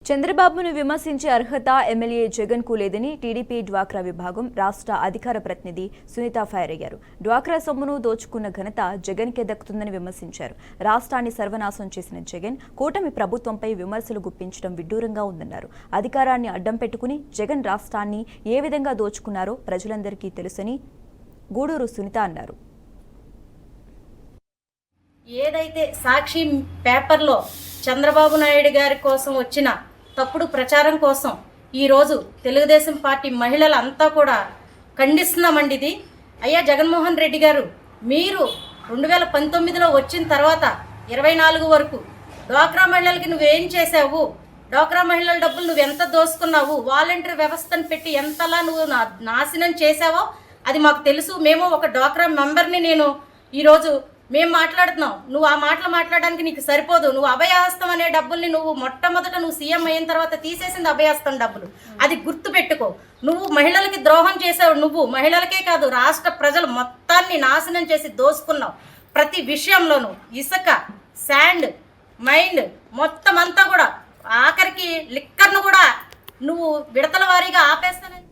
చంద్రబాబును విమర్శించే అర్హత ఎమ్మెల్యే జగన్ కు లేదని టీడీపీ డ్వాక్రా విభాగం రాష్ట్ర అధికార ప్రతినిధి సునీత ఫైర్ అయ్యారు. డ్వాక్రా సొమ్మును దోచుకున్న ఘనత జగన్ కే దక్కుతుందని విమర్శించారు. రాష్ట్రాన్ని సర్వనాశనం చేసిన జగన్ కూటమి ప్రభుత్వంపై విమర్శలు గుప్పించడం విడ్డూరంగా ఉందన్నారు. అధికారాన్ని అడ్డం పెట్టుకుని జగన్ రాష్ట్రాన్ని ఏ విధంగా దోచుకున్నారో ప్రజలందరికీ తెలుసని గూడూరు సునీత అన్నారు. ఏదైతే సాక్షి పేపర్లో చంద్రబాబు నాయుడు గారి కోసం వచ్చిన తప్పుడు ప్రచారం కోసం ఈరోజు తెలుగుదేశం పార్టీ మహిళలంతా కూడా ఖండిస్తున్నామండి. ఇది అయ్యా జగన్మోహన్ రెడ్డి గారు, మీరు 2019లో వచ్చిన తర్వాత 24 వరకు డ్వాక్రా మహిళలకి నువ్వేం చేసావు, డ్వాక్రా మహిళల డబ్బులు నువ్వు ఎంత దోసుకున్నావు, వాలంటీర్ వ్యవస్థను పెట్టి ఎంతలా నువ్వు నాశనం చేసావో అది మాకు తెలుసు. మేము ఒక డ్వాక్రా మెంబర్ని నేను ఈరోజు మేము మాట్లాడుతున్నాం. నువ్వు ఆ మాటలు మాట్లాడడానికి నీకు సరిపోదు. నువ్వు అభయహస్తం అనే డబ్బుల్ని నువ్వు మొట్టమొదట నువ్వు సీఎం అయిన తర్వాత తీసేసింది అభయహస్తం డబ్బులు. అది గుర్తు పెట్టుకో. నువ్వు మహిళలకి ద్రోహం చేసావు. నువ్వు మహిళలకే కాదు రాష్ట్ర ప్రజలు మొత్తాన్ని నాశనం చేసి దోసుకున్నావు. ప్రతి విషయంలోనూ ఇసుక, శాండ్, మైండ్ మొత్తం అంతా కూడా ఆఖరికి లిక్కర్ను కూడా నువ్వు విడతల వారీగా ఆపేస్తానని